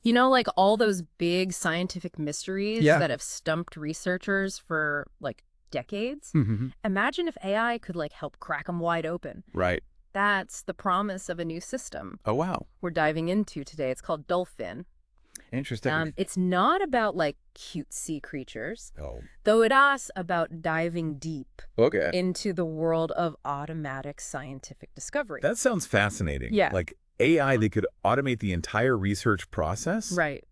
You know, like all those big scientific mysteries Yeah. that have stumped researchers for like decades? Hmm. Imagine if AI could like help crack them wide open. Right. That's the promise of a new system Oh, wow. we're diving into today. It's called DOLPHIN. Interesting. It's not about like cutesy creatures, Oh, though it is about diving deep okay. into the world of automatic scientific discovery. That sounds fascinating. Yeah. Like AI that could automate the entire research process Right.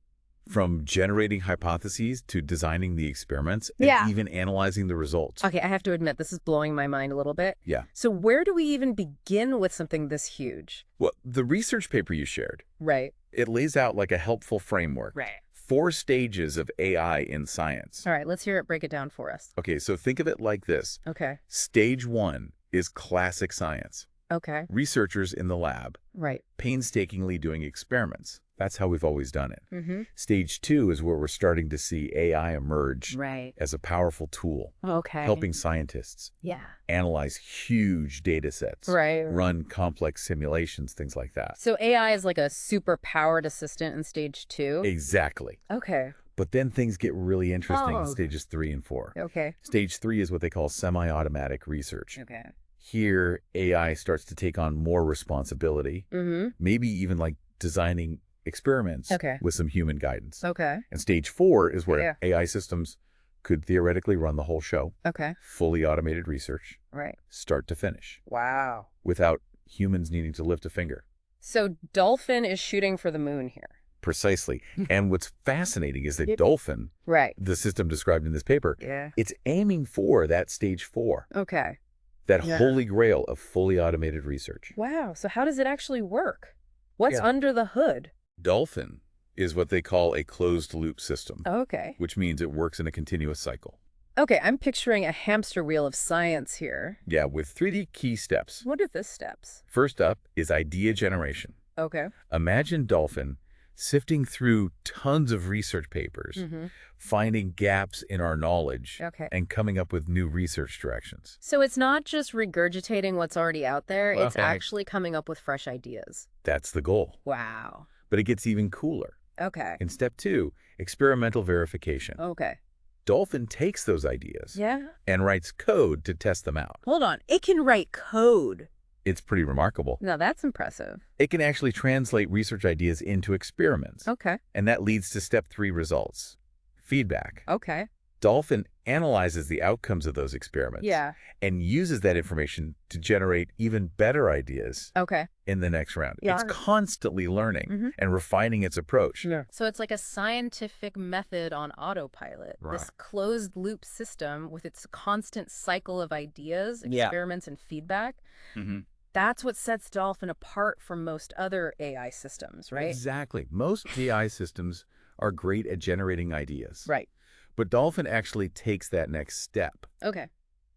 from generating hypotheses to designing the experiments and Yeah. even analyzing the results. Okay, I have to admit, this is blowing my mind a little bit. Yeah. So where do we even begin with something this huge? Well, the research paper you shared, Right. it lays out like a helpful framework. Right. 4 stages of AI in science. All right, let's hear it break it down for us. Okay, so think of it like this. Okay. Stage 1 is classic science. Okay. Researchers in the lab, Right. painstakingly doing experiments. That's how we've always done it. Mm-hmm. Stage 2 is where we're starting to see AI emerge Right. as a powerful tool, Okay. helping scientists Yeah. analyze huge data sets, Right. run complex simulations, things like that. So AI is like a super powered assistant in stage 2? Exactly. Okay. But then things get really interesting in Oh. stages 3 and 4. Okay. Stage 3 is what they call semi-automatic research. Okay. Here, AI starts to take on more responsibility, Mm-hmm. maybe even like designing experiments Okay. with some human guidance. Okay. And stage 4 is where Yeah. AI systems could theoretically run the whole show, Okay. fully automated research, Right. start to finish, Wow. without humans needing to lift a finger. So Dolphin is shooting for the moon here. Precisely. And what's fascinating is that Yep. DOLPHIN, Right. the system described in this paper, Yeah. it's aiming for that stage 4, Okay. that Yeah. holy grail of fully automated research. Wow. So how does it actually work? What's Yeah. under the hood? DOLPHIN is what they call a closed-loop system, Okay. which means it works in a continuous cycle. Okay, I'm picturing a hamster wheel of science here. Yeah, with 3D key steps. What are the steps? First up is idea generation. Okay. Imagine DOLPHIN sifting through tons of research papers, Mm-hmm. finding gaps in our knowledge, Okay. and coming up with new research directions. So it's not just regurgitating what's already out there, it's Well, actually coming up with fresh ideas. That's the goal. Wow. But it gets even cooler. Okay. In step 2, experimental verification. Okay. DOLPHIN takes those ideas Yeah? and writes code to test them out. Hold on. It can write code. It's pretty remarkable. Now that's impressive. It can actually translate research ideas into experiments. Okay. And that leads to step 3 results. Feedback. Okay. DOLPHIN analyzes the outcomes of those experiments Yeah. and uses that information to generate even better ideas Okay. in the next round. Yeah. It's constantly learning Mhm. and refining its approach. So it's like a scientific method on autopilot. This Right. closed loop system with its constant cycle of ideas, Yeah. experiments, and feedback. Mhm. That's what sets Dolphin apart from most other AI systems, right? Exactly. Most AI systems are great at generating ideas. Right. But DOLPHIN actually takes that next step Okay.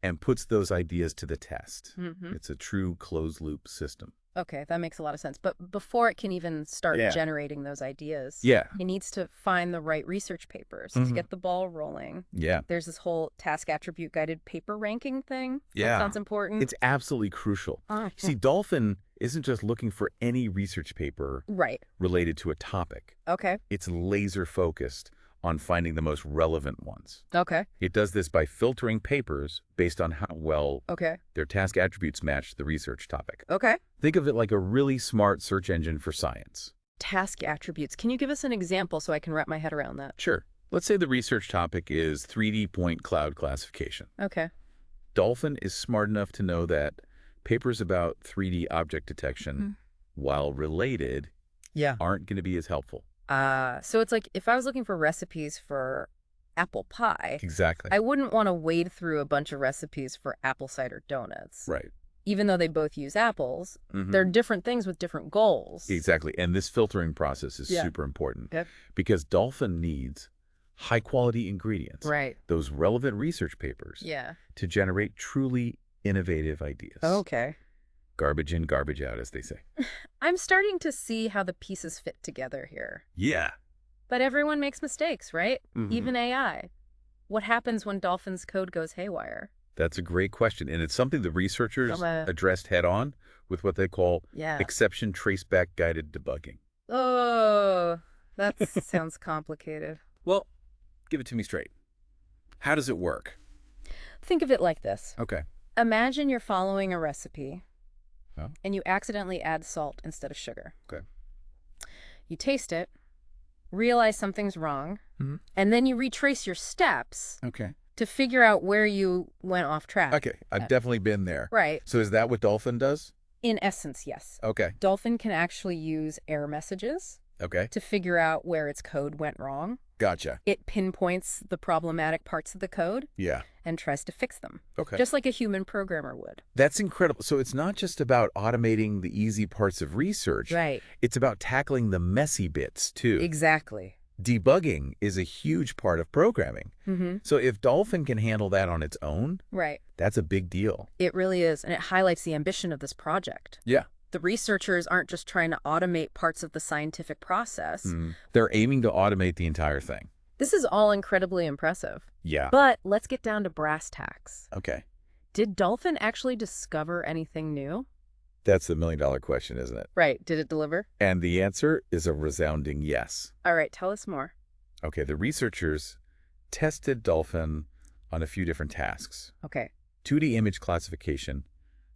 and puts those ideas to the test. Mm-hmm. It's a true closed-loop system. Okay, that makes a lot of sense. But before it can even start Yeah. generating those ideas, Yeah. it needs to find the right research papers to Mhm. get the ball rolling. Yeah. There's this whole task attribute guided paper ranking thing. Yeah. That sounds important. It's absolutely crucial. Oh, See, DOLPHIN isn't just looking for any research paper right. related to a topic. Okay. It's laser focused on finding the most relevant ones. Okay. It does this by filtering papers based on how well Okay. their task attributes match the research topic. Okay. Think of it like a really smart search engine for science. Task attributes. Can you give us an example so I can wrap my head around that? Sure. Let's say the research topic is 3D point cloud classification. Okay. DOLPHIN is smart enough to know that papers about 3D object detection, while related, Yeah. aren't going to be as helpful. So it's like if I was looking for recipes for apple pie, Exactly. I wouldn't want to wade through a bunch of recipes for apple cider donuts. Right. Even though they both use apples, Mhm. they're different things with different goals. Exactly. And this filtering process is Yeah. super important Yep. because DOLPHIN needs high-quality ingredients, Right. those relevant research papers, Yeah. to generate truly innovative ideas. Okay. Garbage in, garbage out, as they say. I'm starting to see how the pieces fit together here. Yeah. But everyone makes mistakes, right? Mhm. Even AI. What happens when Dolphin's code goes haywire? That's a great question. And it's something the researchers Okay. addressed head-on with what they call Yeah. exception traceback guided debugging. Oh, That sounds complicated. Well, give it to me straight. How does it work? Think of it like this. Okay. Imagine you're following a recipe Oh, and you accidentally add salt instead of sugar. okay. You taste it, realize something's wrong, Hmm. and then you retrace your steps Okay. to figure out where you went off track. Okay. I've definitely been there. Right. So is that what Dolphin does? In essence, yes. Okay. Dolphin can actually use error messages Okay. to figure out where its code went wrong. Gotcha. It pinpoints the problematic parts of the code Yeah. and tries to fix them, Okay. just like a human programmer would. That's incredible. So it's not just about automating the easy parts of research. Right. It's about tackling the messy bits, too. Exactly. Debugging is a huge part of programming. Mm-hmm. So if Dolphin can handle that on its own, Right. that's a big deal. It really is, and it highlights the ambition of this project. Yeah. The researchers aren't just trying to automate parts of the scientific process. They're aiming to automate the entire thing. This is all incredibly impressive. Yeah. But let's get down to brass tacks. Okay. Did Dolphin actually discover anything new? That's the million-dollar question, isn't it? Right. Did it deliver? And the answer is a resounding yes. All right. Tell us more. Okay, the researchers tested Dolphin on a few different tasks. Okay. 2D image classification,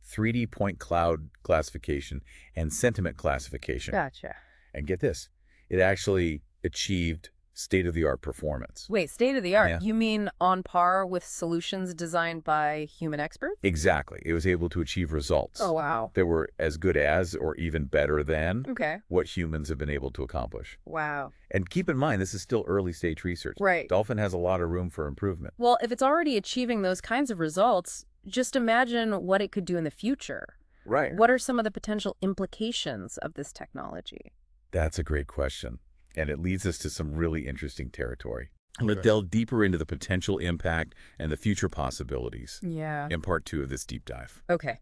3D point cloud classification, and sentiment classification. Gotcha. And get this, it actually achieved state-of-the-art performance. Wait, state of the art. Yeah. You mean on par with solutions designed by human experts? Exactly. It was able to achieve results Oh, wow. that were as good as or even better than Okay. what humans have been able to accomplish. Wow. And keep in mind, this is still early-stage research. Right. Dolphin has a lot of room for improvement. Well, if it's already achieving those kinds of results, just imagine what it could do in the future. Right. What are some of the potential implications of this technology? That's a great question. And it leads us to some really interesting territory. Let's delve deeper into the potential impact and the future possibilities Yeah. in part 2 of this deep dive. Okay.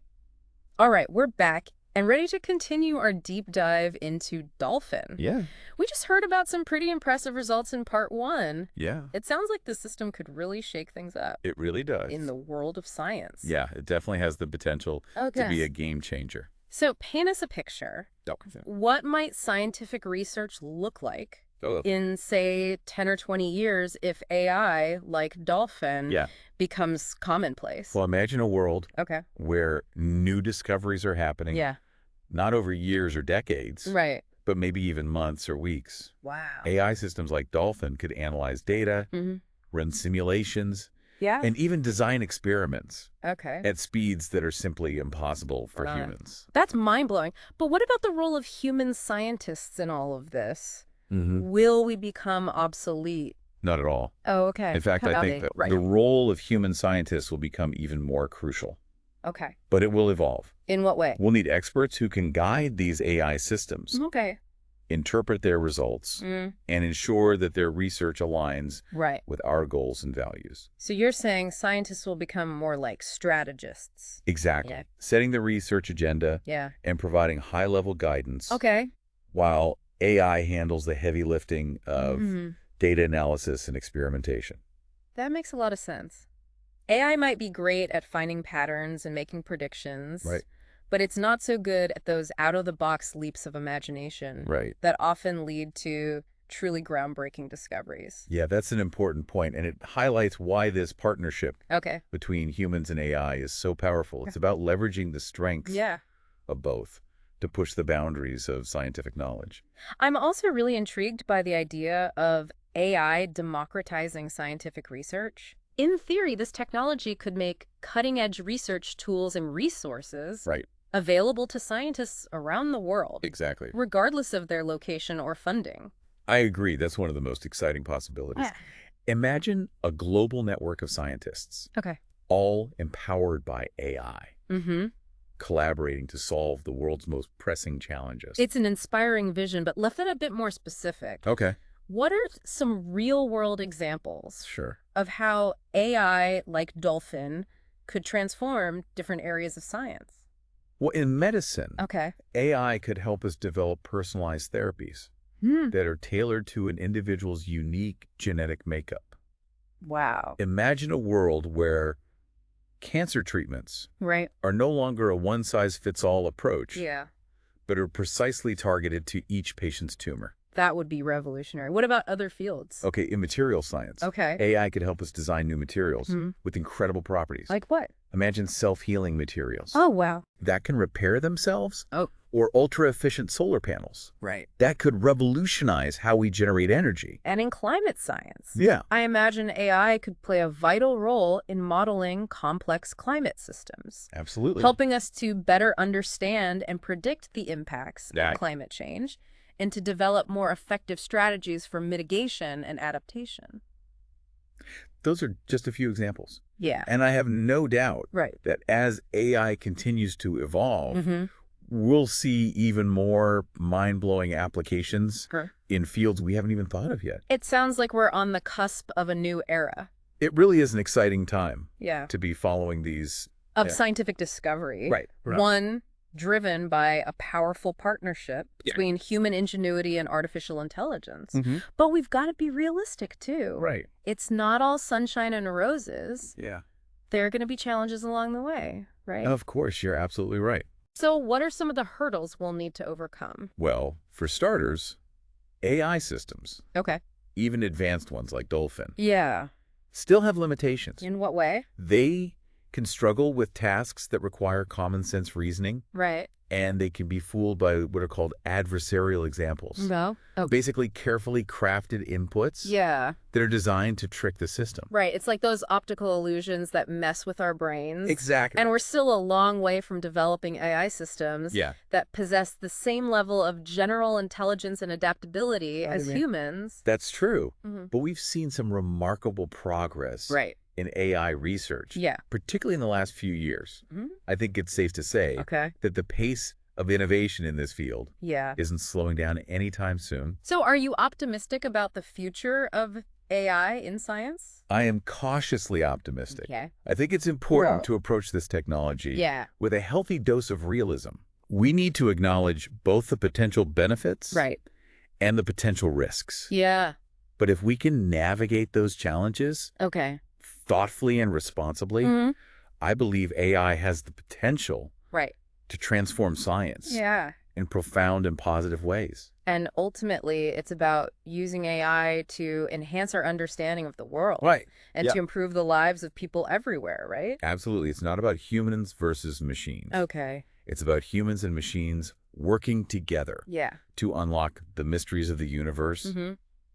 All right, we're back and ready to continue our deep dive into Dolphin. Yeah. We just heard about some pretty impressive results in part 1. Yeah. It sounds like the system could really shake things up It really does. in the world of science. Yeah, it definitely has the potential to be a game changer. So paint us a picture. What might scientific research look like in, say, 10 or 20 years if AI, like Dolphin, becomes commonplace? Well, imagine a world Okay. where new discoveries are happening, Yeah. not over years or decades, Right. but maybe even months or weeks. Wow. AI systems like Dolphin could analyze data, Mm-hmm. run simulations, Yeah. and even design experiments Okay. at speeds that are simply impossible for Right. humans. That's mind-blowing. But what about the role of human scientists in all of this? Mm-hmm. Will we become obsolete? Not at all. Oh, okay. In fact, I think that the role of human scientists will become even more crucial. Okay. But it will evolve. In what way? We'll need experts who can guide these AI systems, Okay. interpret their results, and ensure that their research aligns Right. with our goals and values. So you're saying scientists will become more like strategists. Exactly. Yeah. Setting the research agenda Yeah. and providing high-level guidance Okay. while AI handles the heavy lifting of data analysis and experimentation. That makes a lot of sense. AI might be great at finding patterns and making predictions. Right. But it's not so good at those out-of-the-box leaps of imagination Right. that often lead to truly groundbreaking discoveries. Yeah, that's an important point, and it highlights why this partnership Okay. between humans and AI is so powerful. It's about leveraging the strengths Yeah. of both to push the boundaries of scientific knowledge. I'm also really intrigued by the idea of AI democratizing scientific research. In theory, this technology could make cutting-edge research tools and resources Right. available to scientists around the world, Exactly. regardless of their location or funding. I agree. That's one of the most exciting possibilities. Yeah. Imagine a global network of scientists, Okay. all empowered by AI, Mm-hmm. collaborating to solve the world's most pressing challenges. It's an inspiring vision, but left it a bit more specific. Okay. What are some real-world examples Sure. of how AI, like Dolphin, could transform different areas of science? Well, in medicine, Okay. AI could help us develop personalized therapies that are tailored to an individual's unique genetic makeup. Wow. Imagine a world where cancer treatments Right. are no longer a one-size-fits-all approach, Yeah. but are precisely targeted to each patient's tumor. That would be revolutionary. What about other fields? Okay, in material science, Okay. AI could help us design new materials with incredible properties. Like what? Imagine self-healing materials. Oh, wow. That can repair themselves. Oh. Or ultra-efficient solar panels. Right. That could revolutionize how we generate energy. And in climate science. Yeah. I imagine AI could play a vital role in modeling complex climate systems. Absolutely. Helping us to better understand and predict the impacts of climate change and to develop more effective strategies for mitigation and adaptation. Those are just a few examples. Yeah. And I have no doubt that as AI continues to evolve, we'll see even more mind-blowing applications in fields we haven't even thought of yet. It sounds like we're on the cusp of a new era. It really is an exciting time to be following these. Of scientific discovery. Right. One driven by a powerful partnership between human ingenuity and artificial intelligence. But we've got to be realistic, too. Right. It's not all sunshine and roses. Yeah. There are going to be challenges along the way, right? Of course, you're absolutely right. So what are some of the hurdles we'll need to overcome? Well, for starters, AI systems, even advanced ones like DOLPHIN, still have limitations. In what way? They can struggle with tasks that require common sense reasoning. Right. And they can be fooled by what are called adversarial examples. No. Oh. Basically carefully crafted inputs that are designed to trick the system. Right. It's like those optical illusions that mess with our brains. Exactly. And we're still a long way from developing AI systems that possess the same level of general intelligence and adaptability as humans. That's true. But we've seen some remarkable progress in AI research, particularly in the last few years. I think it's safe to say that the pace of innovation in this field isn't slowing down anytime soon. So are you optimistic about the future of AI in science? I am cautiously optimistic. I think it's important to approach this technology with a healthy dose of realism. We need to acknowledge both the potential benefits and the potential risks. But if we can navigate those challenges thoughtfully and responsibly, I believe AI has the potential to transform science in profound and positive ways. And ultimately, it's about using AI to enhance our understanding of the world. And to improve the lives of people everywhere, right? Absolutely. It's not about humans versus machines. It's about humans and machines working together to unlock the mysteries of the universe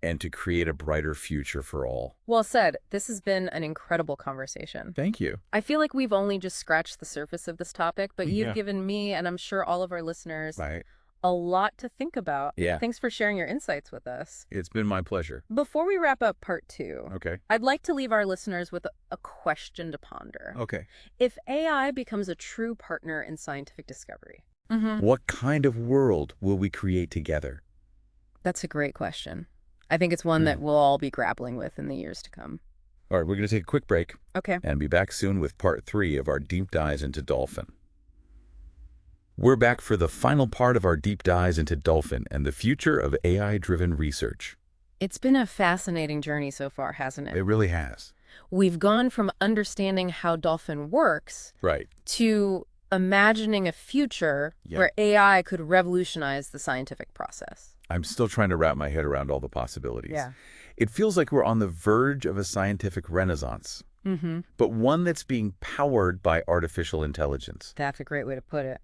and to create a brighter future for all. Well said. This has been an incredible conversation. Thank you. I feel like we've only just scratched the surface of this topic, but you've given me, and I'm sure all of our listeners, a lot to think about. Thanks for sharing your insights with us. It's been my pleasure. Before we wrap up part 2, I'd like to leave our listeners with a question to ponder. If AI becomes a true partner in scientific discovery, what kind of world will we create together? That's a great question. I think it's one that we'll all be grappling with in the years to come. All right, we're going to take a quick break. And be back soon with part 3 of our deep dives into DOLPHIN. We're back for the final part of our deep dives into DOLPHIN and the future of AI-driven research. It's been a fascinating journey so far, hasn't it? It really has. We've gone from understanding how DOLPHIN works to imagining a future where AI could revolutionize the scientific process. I'm still trying to wrap my head around all the possibilities. It feels like we're on the verge of a scientific renaissance, but one that's being powered by artificial intelligence. That's a great way to put it.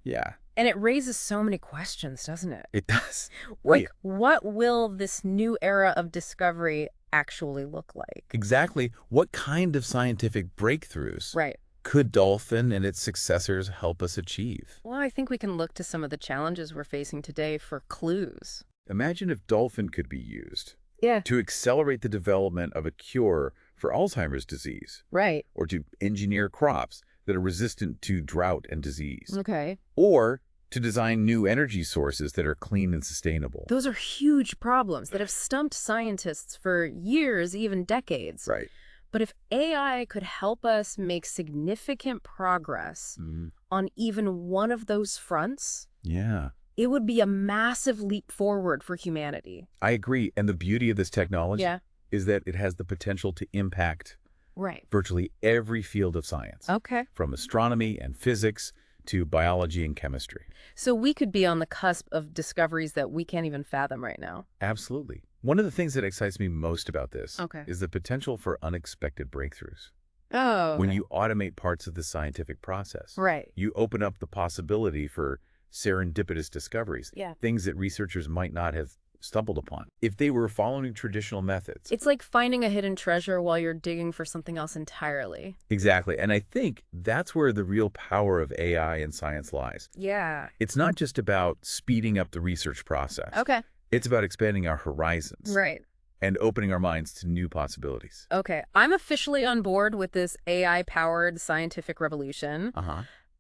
And it raises so many questions, doesn't it? It does. Like, what will this new era of discovery actually look like? Exactly. What kind of scientific breakthroughs could DOLPHIN and its successors help us achieve? Well, I think we can look to some of the challenges we're facing today for clues. Imagine if DOLPHIN could be used to accelerate the development of a cure for Alzheimer's disease. Or to engineer crops that are resistant to drought and disease. Or to design new energy sources that are clean and sustainable. Those are huge problems that have stumped scientists for years, even decades. But if AI could help us make significant progress on even one of those fronts, it would be a massive leap forward for humanity. I agree. And the beauty of this technology is that it has the potential to impact virtually every field of science. From astronomy and physics to biology and chemistry. So we could be on the cusp of discoveries that we can't even fathom right now. Absolutely. One of the things that excites me most about this is the potential for unexpected breakthroughs. Oh. When you automate parts of the scientific process, you open up the possibility for serendipitous discoveries, things that researchers might not have stumbled upon if they were following traditional methods. It's like finding a hidden treasure while you're digging for something else entirely. Exactly. And I think that's where the real power of AI and science lies. Yeah. It's not just about speeding up the research process. Okay. It's about expanding our horizons. Right. And opening our minds to new possibilities. Okay. I'm officially on board with this AI-powered scientific revolution.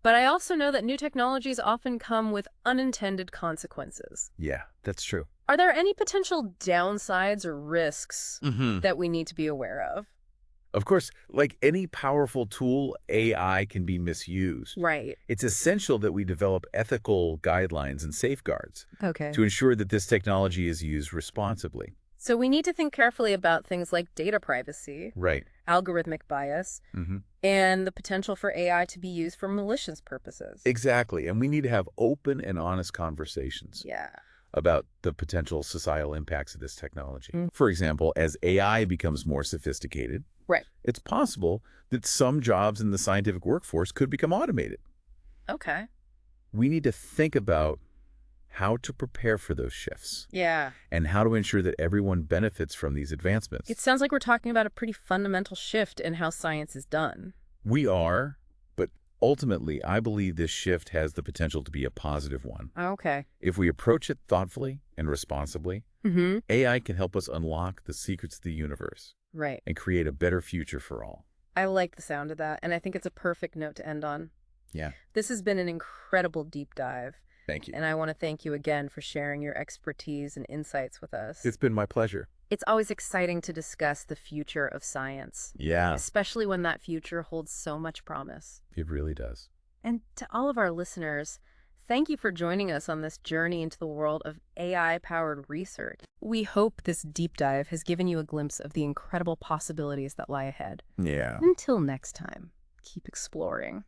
But I also know that new technologies often come with unintended consequences. Yeah, that's true. Are there any potential downsides or risks that we need to be aware of? Of course, like any powerful tool, AI can be misused. Right. It's essential that we develop ethical guidelines and safeguards to ensure that this technology is used responsibly. So we need to think carefully about things like data privacy, algorithmic bias, and the potential for AI to be used for malicious purposes. Exactly. And we need to have open and honest conversations about the potential societal impacts of this technology. For example, as AI becomes more sophisticated, it's possible that some jobs in the scientific workforce could become automated. Okay. We need to think about how to prepare for those shifts. Yeah. And how to ensure that everyone benefits from these advancements. It sounds like we're talking about a pretty fundamental shift in how science is done. We are, but ultimately, I believe this shift has the potential to be a positive one. Okay. If we approach it thoughtfully and responsibly, AI can help us unlock the secrets of the universe. Right. And create a better future for all. I like the sound of that, and I think it's a perfect note to end on. Yeah. This has been an incredible deep dive. Thank you. And I want to thank you again for sharing your expertise and insights with us. It's been my pleasure. It's always exciting to discuss the future of science. Yeah. Especially when that future holds so much promise. It really does. And to all of our listeners, thank you for joining us on this journey into the world of AI-powered research. We hope this deep dive has given you a glimpse of the incredible possibilities that lie ahead. Yeah. Until next time, keep exploring.